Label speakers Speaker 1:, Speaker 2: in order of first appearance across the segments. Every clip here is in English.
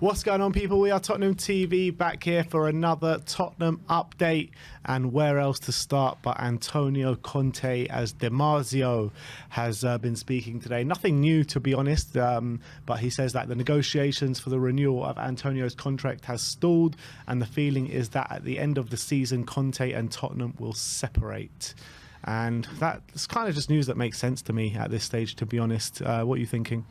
Speaker 1: What's going on, people? We are Tottenham TV, back here for another Tottenham update. And where else to start but Antonio Conte, as Di Marzio has been speaking today. Nothing new, to be honest, but he says that the negotiations for the renewal of Antonio's contract has stalled, and the feeling is that at the end of the season, Conte and Tottenham will separate. And that's kind of just news that makes sense to me at this stage, to be honest. What are you thinking?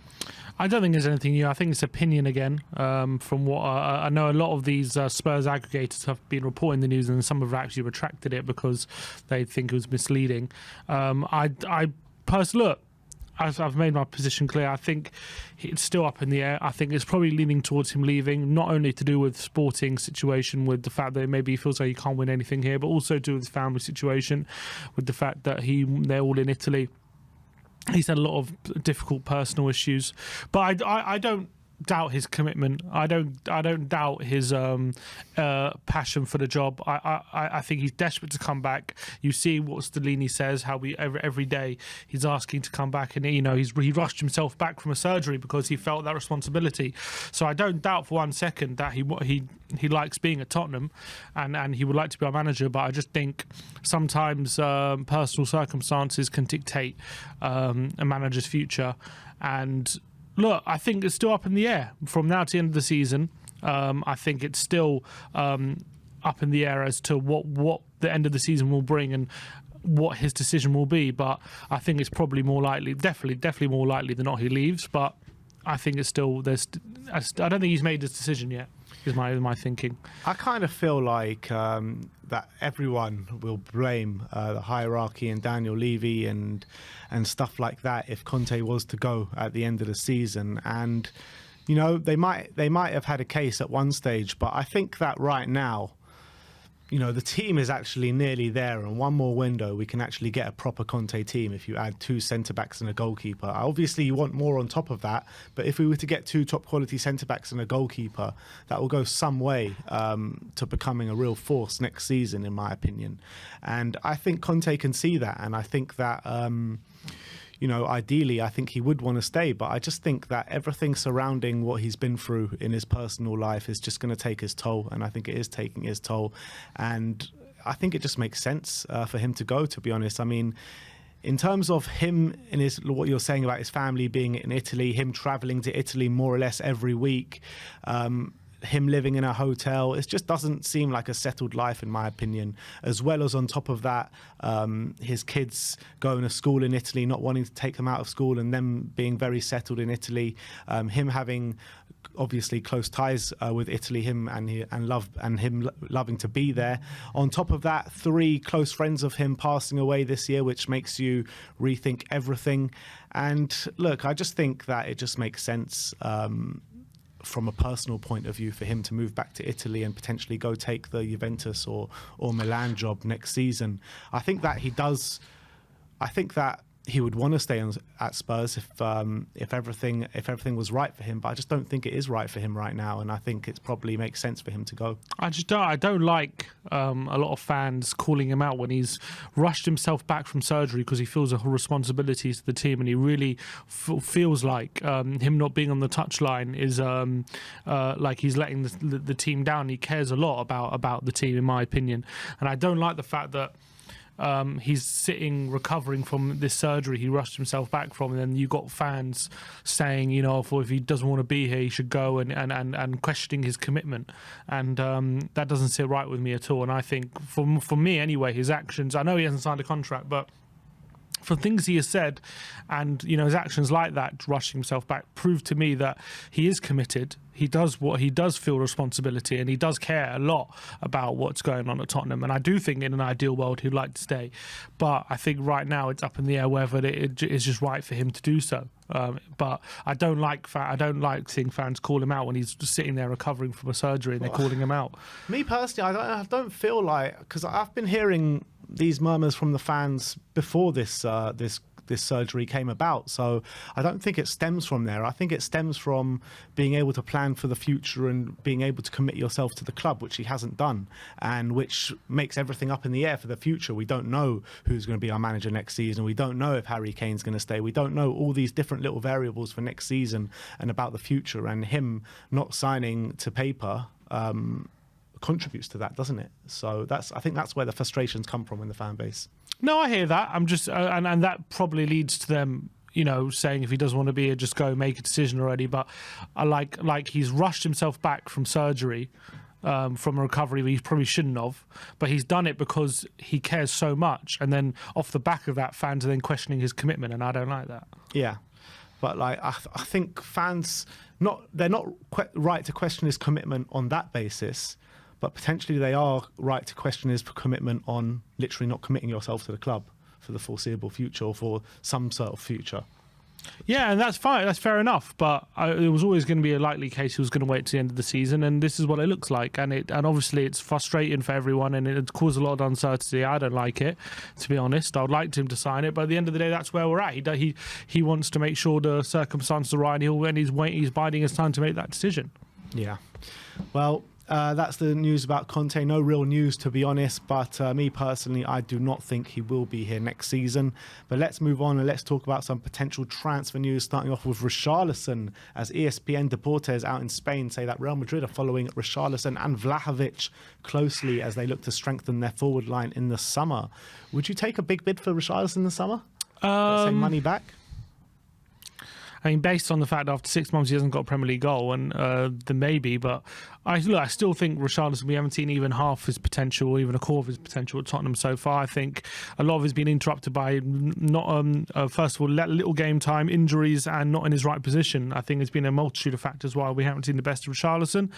Speaker 2: I don't think there's anything new. I think it's opinion again. From what I know, a lot of these Spurs aggregators have been reporting the news, and some have actually retracted it because they think it was misleading. I personally, look, I've made my position clear. I think it's still up in the air. I think it's probably leaning towards him leaving, not only to do with sporting situation, with the fact that maybe he feels like he can't win anything here, but also to do with his family situation, with the fact that they're all in Italy. He's had a lot of difficult personal issues, but I don't doubt his commitment. I don't doubt his passion for the job. I think he's desperate to come back. You see what Stellini says, how every day he's asking to come back, and he rushed himself back from a surgery because he felt that responsibility. So I don't doubt for 1 second that he likes being at Tottenham, and he would like to be our manager. But I just think sometimes personal circumstances can dictate a manager's future. And look, I think it's still up in the air from now to the end of the season. I think it's still up in the air as to what the end of the season will bring and what his decision will be. But I think it's probably more likely, definitely more likely than not he leaves. But I think it's still I don't think he's made his decision yet. Is my thinking.
Speaker 1: I kind of feel like that everyone will blame the hierarchy and Daniel Levy and stuff like that if Conte was to go at the end of the season. And you know, they might have had a case at one stage, but I think that right now, you know, the team is actually nearly there, and one more window we can actually get a proper Conte team if you add 2 centre-backs and a goalkeeper. Obviously you want more on top of that, but if we were to get 2 top quality centre-backs and a goalkeeper, that will go some way to becoming a real force next season, in my opinion. And I think Conte can see that, and I think that you know, ideally, I think he would want to stay, but I just think that everything surrounding what he's been through in his personal life is just going to take his toll, and I think it is taking his toll. And I think it just makes sense for him to go, to be honest. I mean, in terms of him and what you're saying about his family being in Italy, him travelling to Italy more or less every week, him living in a hotel, it just doesn't seem like a settled life, in my opinion. As well as on top of that, his kids going to school in Italy, not wanting to take them out of school, and them being very settled in Italy, him having obviously close ties with Italy, him loving to be there. On top of that, 3 close friends of him passing away this year, which makes you rethink everything. And look, I just think that it just makes sense from a personal point of view for him to move back to Italy and potentially go take the Juventus or Milan job next season. I think that he does. I think that he would want to stay at Spurs if everything was right for him, but I just don't think it is right for him right now, and I think it probably makes sense for him to go. I
Speaker 2: don't like a lot of fans calling him out when he's rushed himself back from surgery because he feels a responsibility to the team, and he really feels like him not being on the touchline is like he's letting the team down. He cares a lot about the team, in my opinion, and I don't like the fact that he's sitting recovering from this surgery he rushed himself back from, and then you got fans saying, you know, if he doesn't want to be here, he should go, and questioning his commitment, and that doesn't sit right with me at all. And I think for me anyway, his actions, I know he hasn't signed a contract, but for things he has said, and you know, his actions like that, rushing himself back, prove to me that he is committed. He does feel responsibility, and he does care a lot about what's going on at Tottenham. And I do think in an ideal world he'd like to stay, but I think right now it's up in the air whether it is just right for him to do so. But I don't like seeing fans call him out when he's just sitting there recovering from a surgery and they're calling him out.
Speaker 1: Me personally, I don't feel like, because I've been hearing these murmurs from the fans before this this surgery came about. So I don't think it stems from there. I think it stems from being able to plan for the future and being able to commit yourself to the club, which he hasn't done, and which makes everything up in the air for the future. We don't know who's going to be our manager next season. We don't know if Harry Kane's going to stay. We don't know all these different little variables for next season and about the future, and him not signing to paper contributes to that, doesn't it? So I think that's where the frustrations come from in the fan base.
Speaker 2: No, I hear that. I'm just, and that probably leads to them, you know, saying if he doesn't want to be here, just go make a decision already. But I like he's rushed himself back from surgery, from a recovery where he probably shouldn't have, but he's done it because he cares so much. And then off the back of that, fans are then questioning his commitment, and I don't like that.
Speaker 1: Yeah, but like I think fans they're not right to question his commitment on that basis. But potentially they are right to question his commitment on literally not committing yourself to the club for the foreseeable future or for some sort of future.
Speaker 2: Yeah, and that's fine. That's fair enough. But it was always going to be a likely case he was going to wait to the end of the season, and this is what it looks like. And obviously it's frustrating for everyone, and it caused a lot of uncertainty. I don't like it, to be honest. I would like him to sign it, but at the end of the day, that's where we're at. He wants to make sure the circumstances are right, and he's biding his time to make that decision.
Speaker 1: Yeah. Well, that's the news about Conte. No real news, to be honest, but me personally, I do not think he will be here next season. But let's move on and let's talk about some potential transfer news, starting off with Richarlison, as ESPN Deportes out in Spain say that Real Madrid are following Richarlison and Vlahovic closely as they look to strengthen their forward line in the summer. Would you take a big bid for Richarlison in the summer? Let's say money back?
Speaker 2: I mean, based on the fact that after 6 months he hasn't got a Premier League goal, and then maybe, but I still think Richarlison, we haven't seen even half his potential or even a quarter of his potential at Tottenham so far. I think a lot of it's been interrupted by first of all, little game time, injuries, and not in his right position. I think there's been a multitude of factors why we haven't seen the best of Richarlison.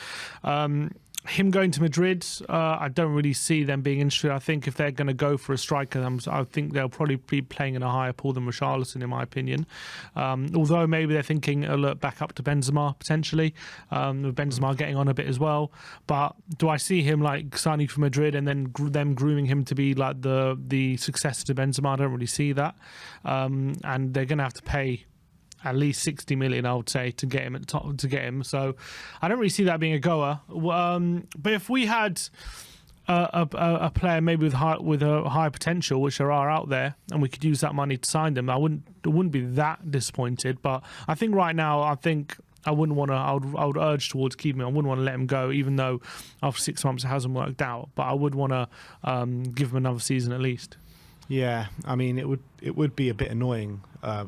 Speaker 2: Him going to Madrid, I don't really see them being interested. I think if they're going to go for a striker, I think they'll probably be playing in a higher pool than Richarlison, in my opinion. Although maybe they're thinking a look back up to Benzema, potentially, with Benzema getting on a bit as well. But do I see him like signing for Madrid and then them grooming him to be like the successor to Benzema? I don't really see that. And they're going to have to pay at least 60 million, I would say, to get him at the top, to get him. So I don't really see that being a goer. But if we had a player maybe with a high potential, which there are out there, and we could use that money to sign them, I wouldn't be that disappointed. But I think right now, I wouldn't want to. I would urge towards keeping him. I wouldn't want to let him go, even though after 6 months it hasn't worked out. But I would want to give him another season at least.
Speaker 1: Yeah, I mean, it would be a bit annoying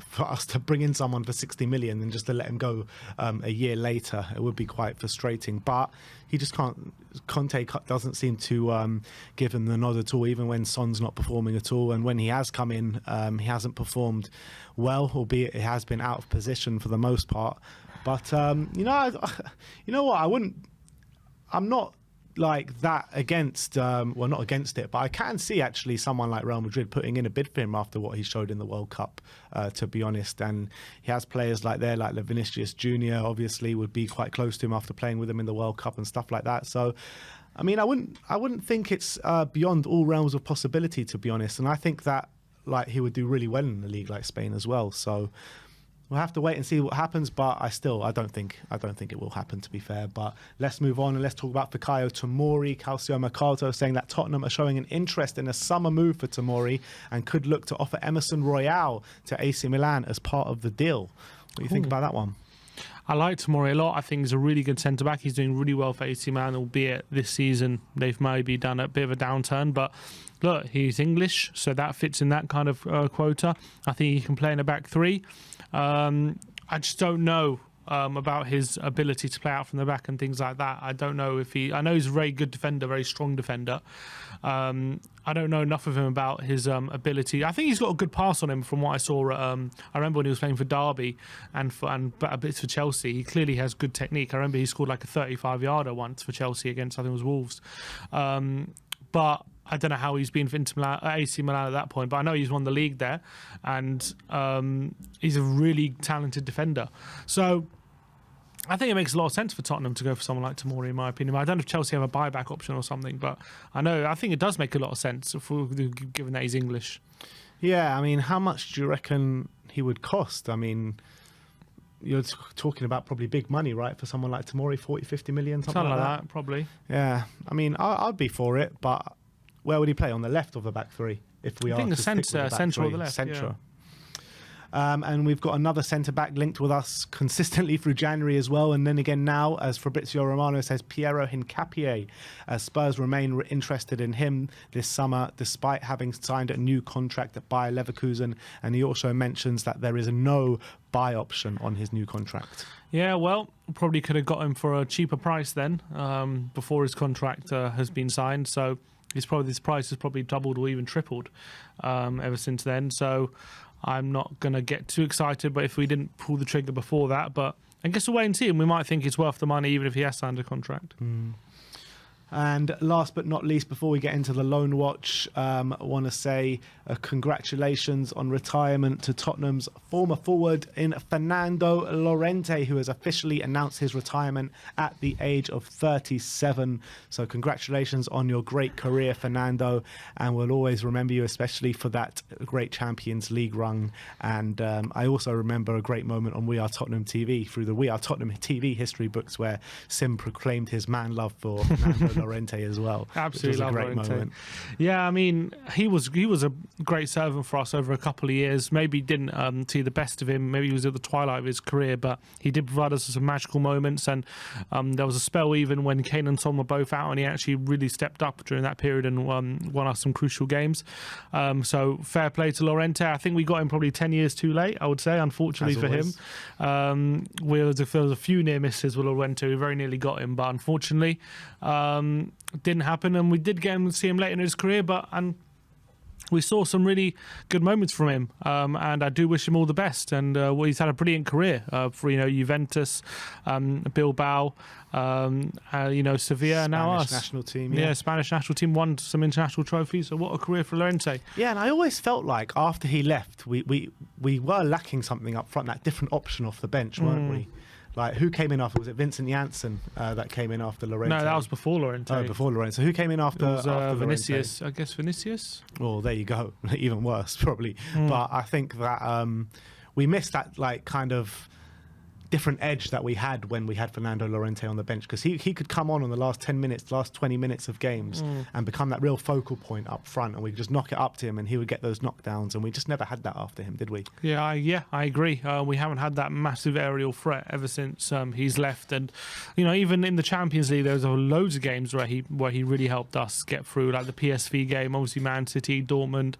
Speaker 1: for us to bring in someone for 60 million and just to let him go a year later. It would be quite frustrating, but he just can't. Conte doesn't seem to give him the nod at all, even when Son's not performing at all. And when he has come in, he hasn't performed well, albeit it has been out of position for the most part. But you know what? I'm not like that against, well, not against it, but I can see actually someone like Real Madrid putting in a bid for him after what he showed in the World Cup, to be honest. And he has players like Vinicius Jr. obviously would be quite close to him after playing with him in the World Cup and stuff like that. So, I mean, I wouldn't think it's beyond all realms of possibility, to be honest. And I think that like he would do really well in a league like Spain as well. So we'll have to wait and see what happens, but I don't think it will happen, to be fair. But let's move on and let's talk about Fikayo Tomori. Calcio Mercato saying that Tottenham are showing an interest in a summer move for Tomori and could look to offer Emerson Royale to AC Milan as part of the deal. What do you think about that one?
Speaker 2: I like Tomori a lot. I think he's a really good centre-back. He's doing really well for AC Milan, albeit this season they've maybe done a bit of a downturn. But look, he's English, so that fits in that kind of quota. I think he can play in a back three. I just don't know about his ability to play out from the back and things like that. I don't know if I know he's a very good defender, very strong defender. I don't know enough of him about his ability. I think he's got a good pass on him from what I saw. I remember when he was playing for Derby and a bit for Chelsea. He clearly has good technique. I remember he scored like a 35-yarder once for Chelsea against, I think it was Wolves. But I don't know how he's been for AC Milan at that point, but I know he's won the league there, and he's a really talented defender. So I think it makes a lot of sense for Tottenham to go for someone like Tomori, in my opinion. I don't know if Chelsea have a buyback option or something, but I think it does make a lot of sense given that he's English.
Speaker 1: Yeah, I mean, how much do you reckon he would cost? I mean, you're talking about probably big money, right? For someone like Tomori, 40, 50 million, something like that.
Speaker 2: Probably.
Speaker 1: Yeah, I mean, I'd be for it, but where would he play? On the left of the back three? If we
Speaker 2: I think the centre or the left.
Speaker 1: Centre. Yeah. And we've got another centre-back linked with us consistently through January as well. And then again now, as Fabrizio Romano says, Piero Hincapié, as Spurs remain interested in him this summer, despite having signed a new contract at Bayer Leverkusen. And he also mentions that there is no buy option on his new contract.
Speaker 2: Yeah, well, probably could have got him for a cheaper price then, before his contract has been signed. So this price has probably doubled or even tripled ever since then. So I'm not going to get too excited, but if we didn't pull the trigger before that, but I guess we'll wait and see, and we might think it's worth the money even if he has signed a contract.
Speaker 1: And last but not least, before we get into the loan watch, I want to say congratulations on retirement to Tottenham's former forward in Fernando Llorente, who has officially announced his retirement at the age of 37. So congratulations on your great career, Fernando, and we'll always remember you, especially for that great Champions League run. And I also remember a great moment on We Are Tottenham TV through the We Are Tottenham TV history books where Sim proclaimed his man love for Fernando Llorente as well.
Speaker 2: Absolutely love
Speaker 1: great
Speaker 2: Llorente.
Speaker 1: moment.
Speaker 2: Yeah, I mean, he was a great servant for us over a couple of years. Maybe didn't see the best of him. Maybe he was at the twilight of his career, but he did provide us with some magical moments. And there was a spell even when Kane and Son were both out, and he actually really stepped up during that period and won us some crucial games. So fair play to Llorente. I think we got him probably 10 years too late, I would say, unfortunately for him. There was a few near misses with Llorente. We very nearly got him, but unfortunately didn't happen, and we did get him, see him later in his career, and we saw some really good moments from him, and I do wish him all the best. And he's had a brilliant career for Juventus, Bilbao, Sevilla,
Speaker 1: Spanish
Speaker 2: now us.
Speaker 1: National team,
Speaker 2: yeah, Spanish national team, won some international trophies. So what a career for Llorente.
Speaker 1: Yeah, and I always felt like after he left, we were lacking something up front, that different option off the bench, weren't we? Like, who came in after? Was it Vincent Janssen that came in after Llorente?
Speaker 2: No, that was before Llorente.
Speaker 1: Oh, before Llorente. So who came in after?
Speaker 2: It was
Speaker 1: after
Speaker 2: Vinicius.
Speaker 1: Llorente?
Speaker 2: I guess Vinicius.
Speaker 1: Well, there you go. Even worse, probably. But I think that we missed that, like, kind of different edge that we had when we had Fernando Llorente on the bench, because he could come on the last 10 minutes, last 20 minutes of games and become that real focal point up front, and we could just knock it up to him and he would get those knockdowns, and we just never had that after him, did we?
Speaker 2: Yeah, I agree. We haven't had that massive aerial threat ever since he's left, and even in the Champions League, there's loads of games where he really helped us get through, like the PSV game, obviously Man City, Dortmund.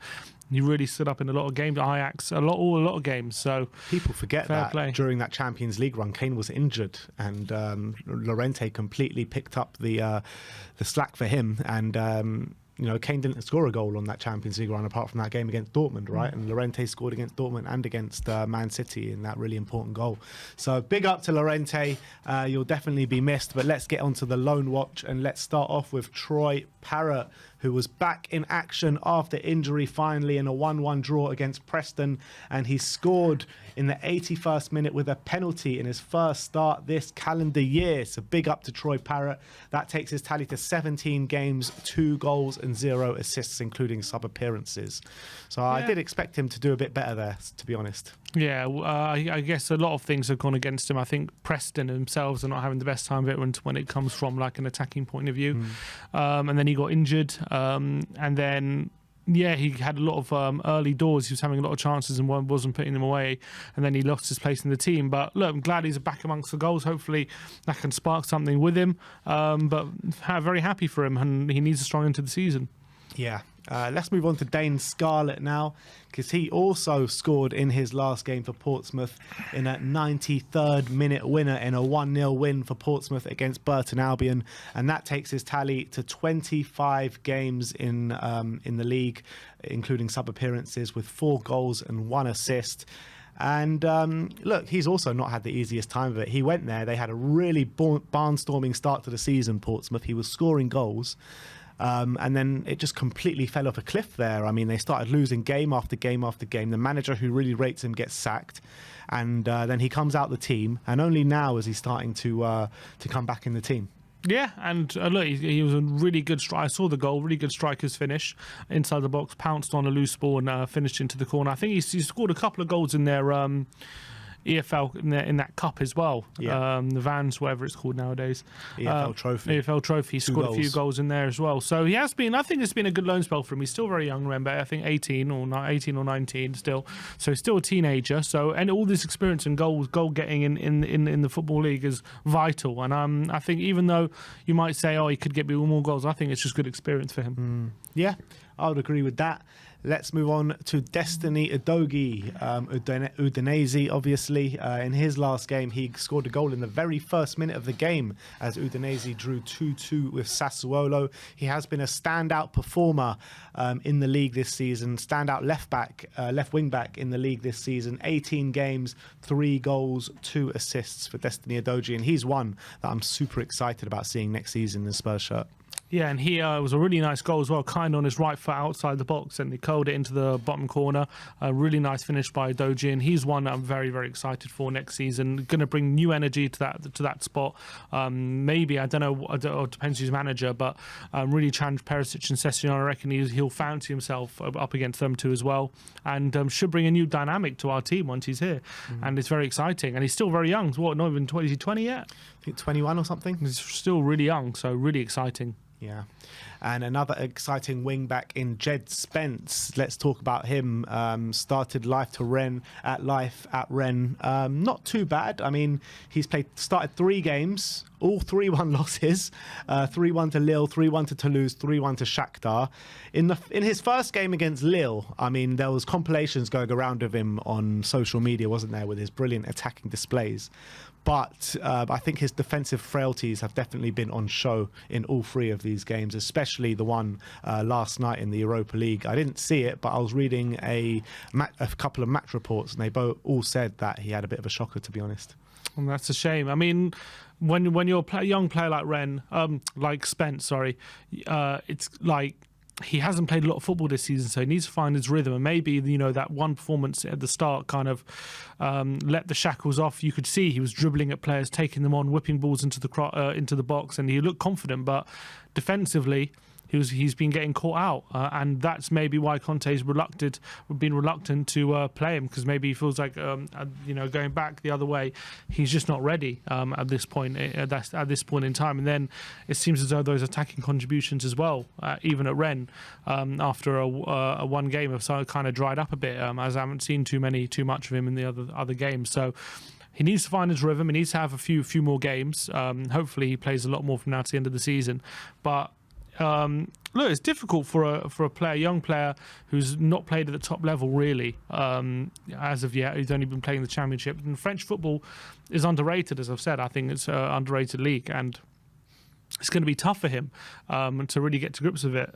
Speaker 2: He really stood up in a lot of games. Ajax, a lot of games. So
Speaker 1: people forget that during that Champions League run, Kane was injured, and Llorente completely picked up the slack for him. And Kane didn't score a goal on that Champions League run apart from that game against Dortmund, right? And Llorente scored against Dortmund and against Man City in that really important goal. So big up to Llorente. You'll definitely be missed. But let's get onto the loan watch, and let's start off with Troy Parrott, who was back in action after injury finally in a 1-1 draw against Preston, and he scored in the 81st minute with a penalty in his first start this calendar year. So big up to Troy Parrott. That takes his tally to 17 games, 2 goals and 0 assists, including sub-appearances. So I did expect him to do a bit better there, to be honest.
Speaker 2: Yeah, I guess a lot of things have gone against him. I think Preston themselves are not having the best time of it when it comes from like an attacking point of view. And then he got injured, and then he had a lot of early doors. He was having a lot of chances and wasn't putting them away, and then he lost his place in the team. But look, I'm glad he's back amongst the goals. Hopefully that can spark something with him, but very happy for him, and he needs a strong end to the season.
Speaker 1: Yeah. Let's move on to Dane Scarlett now, because he also scored in his last game for Portsmouth in a 93rd minute winner in a 1-0 win for Portsmouth against Burton Albion, and that takes his tally to 25 games in the league, including sub-appearances, with 4 goals and 1 assist. And look, he's also not had the easiest time of it. He went there, they had a really barnstorming start to the season, Portsmouth. He was scoring goals. And then it just completely fell off a cliff there. I mean, they started losing game after game after game. The manager who really rates him gets sacked, and then he comes out the team, and only now is he starting to come back in the team.
Speaker 2: Yeah, and look, he was a really good striker. I saw the goal, really good striker's finish inside the box, pounced on a loose ball and finished into the corner. I think he scored a couple of goals in their EFL in that cup as well.
Speaker 1: Yeah.
Speaker 2: The Vans, whatever it's called nowadays.
Speaker 1: EFL Trophy.
Speaker 2: EFL Trophy. He scored a few goals in there as well. So he has been, I think it's been a good loan spell for him. He's still very young, remember. I think 18 or 19 still. So he's still a teenager. So, and all this experience and goal getting in the Football League is vital. And I think even though you might say, oh, he could get more goals, I think it's just good experience for him.
Speaker 1: Yeah, I would agree with that. Let's move on to Destiny Udogie, Udinese, obviously. In his last game, he scored a goal in the very first minute of the game as Udinese drew 2-2 with Sassuolo. He has been a standout performer in the league this season, standout left wing back in the league this season. 18 games, 3 goals, 2 assists for Destiny Udogie, and he's one that I'm super excited about seeing next season in the Spurs shirt.
Speaker 2: Yeah, and he was a really nice goal as well, kind of on his right foot outside the box, and he curled it into the bottom corner. A really nice finish by Doji, and he's one that I'm very, very excited for next season. Going to bring new energy to that spot. Maybe, I don't know, it depends who's manager, but really challenge Perisic and Sessegnon. I reckon he'll fancy himself up against them too as well, and should bring a new dynamic to our team once he's here. And it's very exciting, and he's still very young. What, not even 20? Is he 20 yet?
Speaker 1: I think 21 or something.
Speaker 2: He's still really young, so really exciting.
Speaker 1: Yeah. And another exciting wing back in Jed Spence. Let's talk about him. Started life at Rennes. Not too bad. I mean, he's started 3 games, all 3-1 losses. 3-1 to Lille, 3-1 to Toulouse, 3-1 to Shakhtar. In his first game against Lille, I mean, there was compilations going around of him on social media, wasn't there, with his brilliant attacking displays. But I think his defensive frailties have definitely been on show in all 3 of these games, especially the one last night in the Europa League. I didn't see it, but I was reading a couple of match reports, and they all said that he had a bit of a shocker, to be honest.
Speaker 2: And that's a shame. I mean, when you're a young player like like Spence, it's like he hasn't played a lot of football this season, so he needs to find his rhythm. And maybe, that one performance at the start kind of let the shackles off. You could see he was dribbling at players, taking them on, whipping balls into the box, and he looked confident. But defensively, he's been getting caught out, and that's maybe why Conte's been reluctant to play him, because maybe he feels like going back the other way, he's just not ready at this point in time. And then it seems as though those attacking contributions as well, even at Rennes, after a one game, have kind of dried up a bit, as I haven't seen too much of him in the other games. So he needs to find his rhythm. He needs to have a few more games. Hopefully, he plays a lot more from now to the end of the season, but. Look, it's difficult for a young player who's not played at the top level really as of yet. He's only been playing the Championship. And French football is underrated, as I've said. I think it's an underrated league, and it's going to be tough for him to really get to grips with it.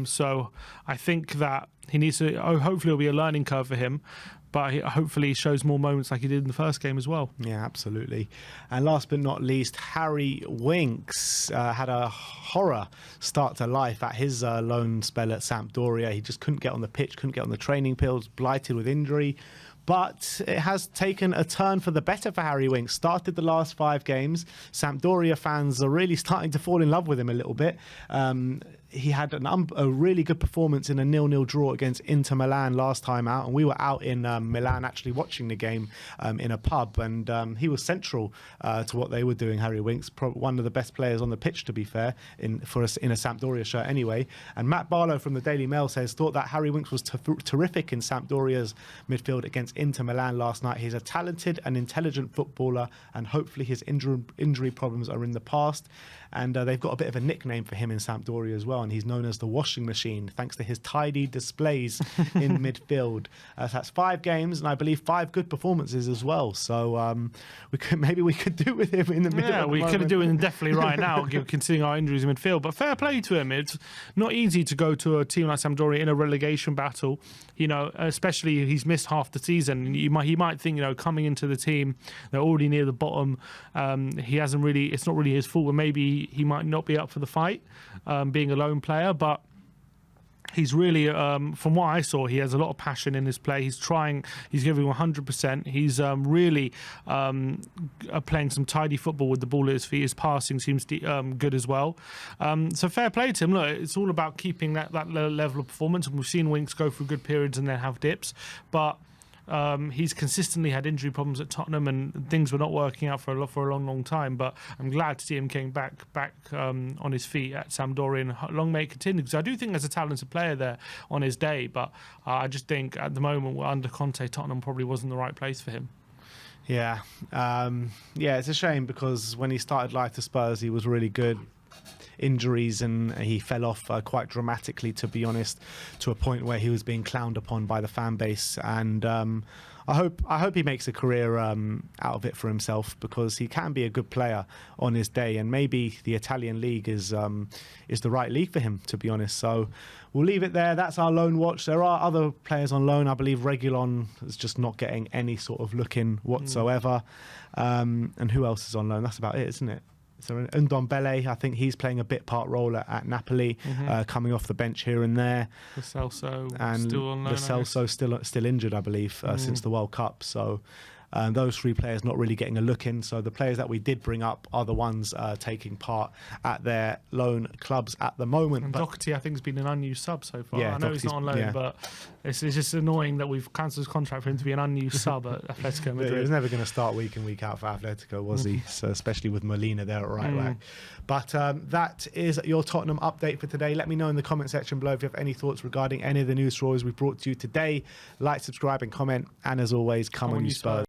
Speaker 2: So I think that he needs to. Hopefully, it'll be a learning curve for him. But hopefully he shows more moments like he did in the first game as well. Yeah,
Speaker 1: absolutely. And last but not least, Harry Winks had a horror start to life at his loan spell at Sampdoria. He just couldn't get on the pitch, couldn't get on the training field, blighted with injury. But it has taken a turn for the better for Harry Winks. Started the last 5 games. Sampdoria fans are really starting to fall in love with him a little bit. He had a really good performance in a 0-0 draw against Inter Milan last time out, and we were out in Milan actually watching the game in a pub, and he was central to what they were doing. Harry Winks, one of the best players on the pitch, to be fair, for us in a Sampdoria shirt anyway. And Matt Barlow from the Daily Mail thought that Harry Winks was terrific in Sampdoria's midfield against Inter Milan last night. He's a talented and intelligent footballer, and hopefully his injury problems are in the past. And they've got a bit of a nickname for him in Sampdoria as well, and he's known as the washing machine, thanks to his tidy displays in midfield. So that's 5 games, and I believe 5 good performances as well. So maybe we could do with him in the middle.
Speaker 2: Yeah, we could do it definitely right now, considering our injuries in midfield. But fair play to him. It's not easy to go to a team like Sampdoria in a relegation battle, especially he's missed half the season. He might think, coming into the team, they're already near the bottom. It's not really his fault, and maybe he might not be up for the fight, being a lone player, but He's really, from what I saw, he has a lot of passion in his play. He's trying, he's giving 100%. He's really playing some tidy football with the ball at his feet. His passing seems good as well. So fair play to him. Look, it's all about keeping that level of performance. And we've seen Winks go through good periods and then have dips. But he's consistently had injury problems at Tottenham, and things were not working out for a long time. But I'm glad to see him getting back on his feet at Sampdoria, and long may it continue, because I do think there's a talented player there on his day. But I just think at the moment, under Conte, Tottenham probably wasn't the right place for him.
Speaker 1: Yeah, it's a shame, because when he started life at Spurs, he was really good. Injuries, and he fell off quite dramatically, to be honest, to a point where he was being clowned upon by the fan base. And I hope he makes a career out of it for himself, because he can be a good player on his day, and maybe the Italian league is the right league for him, to be honest. So we'll leave it there. That's our loan watch. There are other players on loan. I believe Reguilon is just not getting any sort of look in whatsoever. And who else is on loan? That's about it, isn't it? So Ndombele, I think he's playing a bit part role at Napoli, coming off the bench here and there.
Speaker 2: Lo Celso
Speaker 1: and
Speaker 2: still on loan.
Speaker 1: Lo Celso still injured, I believe, since the World Cup. So those three players not really getting a look in. So the players that we did bring up are the ones taking part at their loan clubs at the moment.
Speaker 2: And Doherty, I think, has been an unused sub so far.
Speaker 1: Yeah,
Speaker 2: I know he's not on loan, but it's just annoying that we've cancelled his contract for him to be an unused sub at Atletico Madrid.
Speaker 1: He was never going to start week in, week out for Atletico, was he? So especially with Molina there at right back. But that is your Tottenham update for today. Let me know in the comment section below if you have any thoughts regarding any of the news stories we've brought to you today. Like, subscribe and comment. And as always, come on you Spurs.